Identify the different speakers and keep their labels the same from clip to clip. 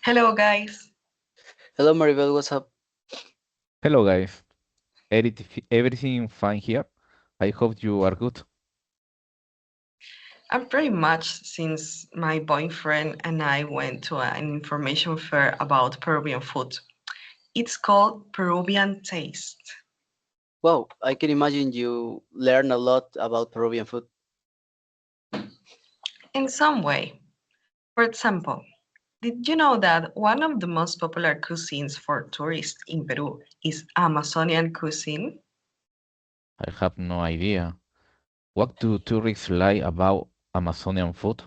Speaker 1: Hello, guys.
Speaker 2: Hello, Maribel, what's up?
Speaker 3: Hello guys, everything fine here? I hope you are good.
Speaker 1: I'm pretty much since my boyfriend and I went to an information fair about Peruvian food. It's called Peruvian Taste.
Speaker 2: Wow, I can imagine you learn a lot about Peruvian food.
Speaker 1: In some way, for example, did you know that one of the most popular cuisines for tourists in Peru is Amazonian cuisine?
Speaker 3: I have no idea. What do tourists like about Amazonian food?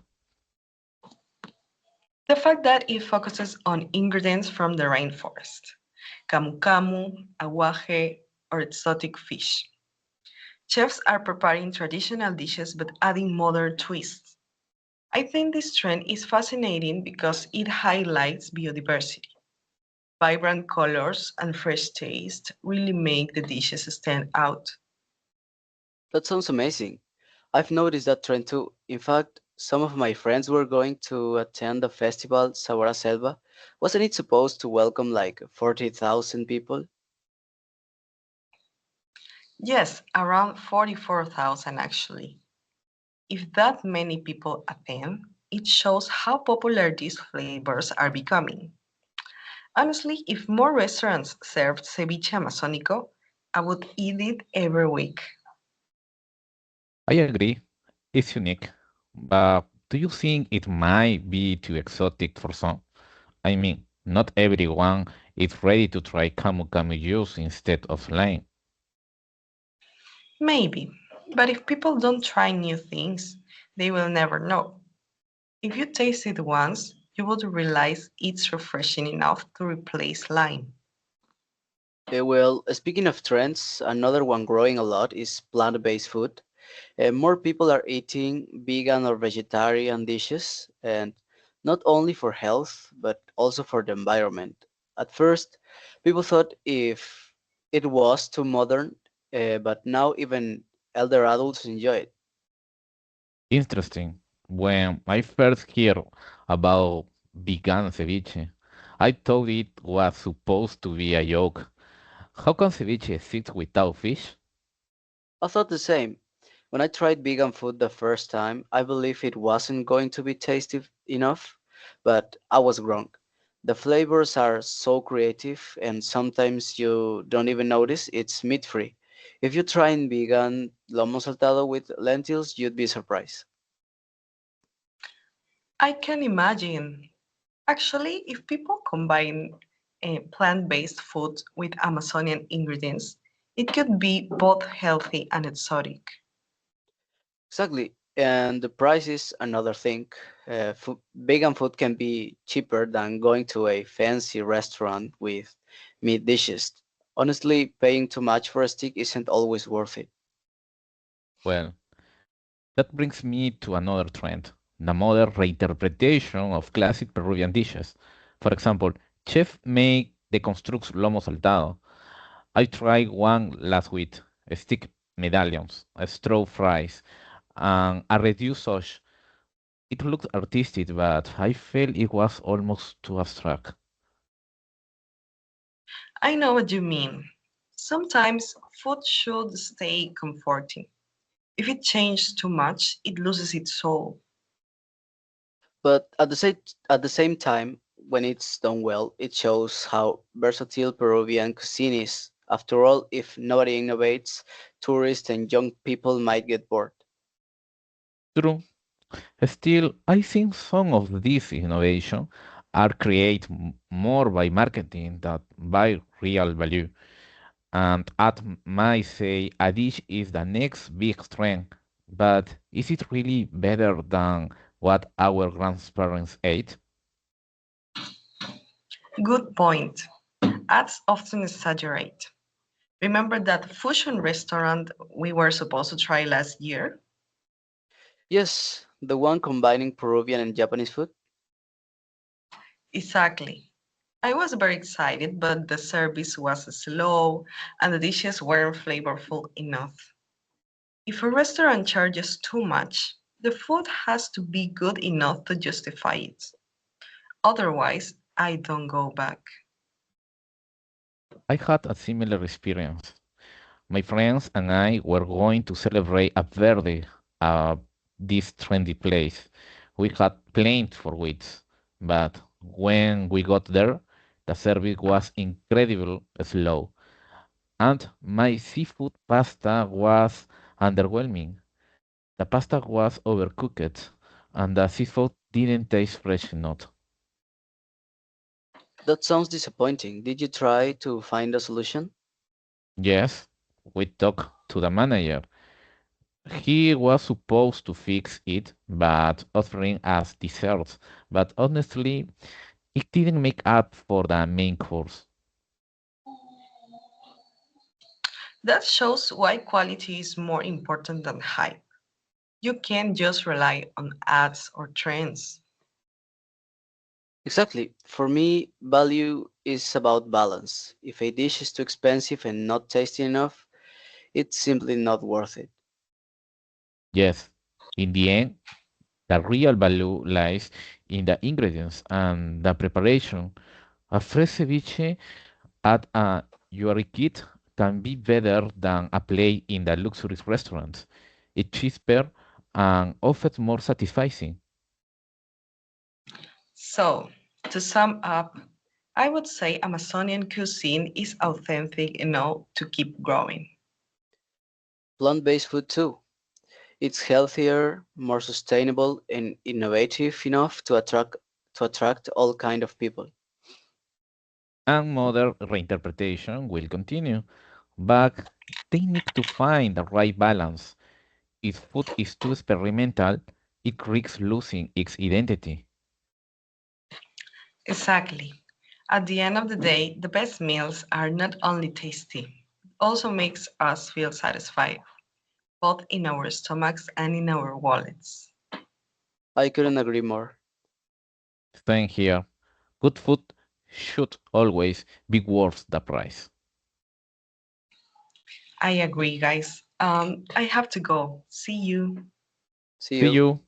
Speaker 1: The fact that it focuses on ingredients from the rainforest, camu camu, aguaje, or exotic fish. Chefs are preparing traditional dishes but adding modern twists. I think this trend is fascinating because it highlights biodiversity. Vibrant colors and fresh taste really make the dishes stand out.
Speaker 2: That sounds amazing. I've noticed that trend too. In fact, some of my friends were going to attend the festival Sabora Selva. Wasn't it supposed to welcome like 40,000 people?
Speaker 1: Yes, around 44,000 actually. If that many people attend, it shows how popular these flavors are becoming. Honestly, if more restaurants served ceviche amazónico, I would eat it every week.
Speaker 3: I agree, it's unique, but do you think it might be too exotic for some? I mean, not everyone is ready to try camu camu juice instead of lime.
Speaker 1: Maybe, but if people don't try new things, they will never know. If you taste it once, you would realize it's refreshing enough to replace lime.
Speaker 2: Well, speaking of trends, another one growing a lot is plant-based food. More people are eating vegan or vegetarian dishes, and not only for health, but also for the environment. At first, people thought if it was too modern, but now even elder adults enjoy it.
Speaker 3: Interesting. When I first heard about vegan ceviche, I thought it was supposed to be a joke. How can ceviche exist without fish?
Speaker 2: I thought the same. When I tried vegan food the first time, I believed it wasn't going to be tasty enough, but I was wrong. The flavors are so creative, and sometimes you don't even notice it's meat free. If you try in vegan lomo saltado with lentils, you'd be surprised.
Speaker 1: I can imagine. Actually, if people combine plant-based food with Amazonian ingredients, it could be both healthy and exotic.
Speaker 2: Exactly. And the price is another thing. Vegan food can be cheaper than going to a fancy restaurant with meat dishes. Honestly, paying too much for a steak isn't always worth it.
Speaker 3: Well, that brings me to another trend, the modern reinterpretation of classic Peruvian dishes. For example, chef make deconstructs lomo saltado. I tried one last week, stick medallions, straw fries, and a reduced sauce. It looked artistic, but I felt it was almost too abstract.
Speaker 1: I know what you mean. Sometimes food should stay comforting. If it changes too much, it loses its soul.
Speaker 2: But at the same time, when it's done well, it shows how versatile Peruvian cuisine is. After all, if nobody innovates, tourists and young people might get bored.
Speaker 3: True. Still, I think some of these innovations are created more by marketing than by real value. And at might say a dish is the next big trend, but is it really better than what our grandparents ate?
Speaker 1: Good point. Ads often exaggerate. Remember that fusion restaurant we were supposed to try last year?
Speaker 2: Yes, the one combining Peruvian and Japanese food.
Speaker 1: Exactly. I was very excited, but the service was slow and the dishes weren't flavorful enough. If a restaurant charges too much, the food has to be good enough to justify it. Otherwise, I don't go back.
Speaker 3: I had a similar experience. My friends and I were going to celebrate a birthday at this trendy place. We had planned for weeks, but when we got there, the service was incredibly slow, and my seafood pasta was underwhelming. The pasta was overcooked, and the seafood didn't taste fresh enough.
Speaker 2: That sounds disappointing. Did you try to find a solution?
Speaker 3: Yes, we talked to the manager. He was supposed to fix it, but offering us desserts. But honestly, it didn't make up for the main course.
Speaker 1: That shows why quality is more important than hype. You can't just rely on ads or trends.
Speaker 2: Exactly. For me, value is about balance. If a dish is too expensive and not tasty enough, it's simply not worth it.
Speaker 3: Yes, in the end, the real value lies in the ingredients and the preparation. A fresh ceviche at a Yuri kit can be better than a plate in the luxury restaurants. It's cheaper and often more satisfying.
Speaker 1: So, to sum up, I would say Amazonian cuisine is authentic enough to keep growing.
Speaker 2: Plant-based food too. It's healthier, more sustainable, and innovative enough to attract all kind of people.
Speaker 3: And modern reinterpretation will continue, but they need to find the right balance. If food is too experimental, it risks losing its identity.
Speaker 1: Exactly. At the end of the day, the best meals are not only tasty, but also makes us feel satisfied, both in our stomachs and in our wallets.
Speaker 2: I couldn't agree more.
Speaker 3: Staying here, good food should always be worth the price.
Speaker 1: I agree, guys. I have to go. See you.
Speaker 2: See
Speaker 3: See
Speaker 2: you.
Speaker 3: you.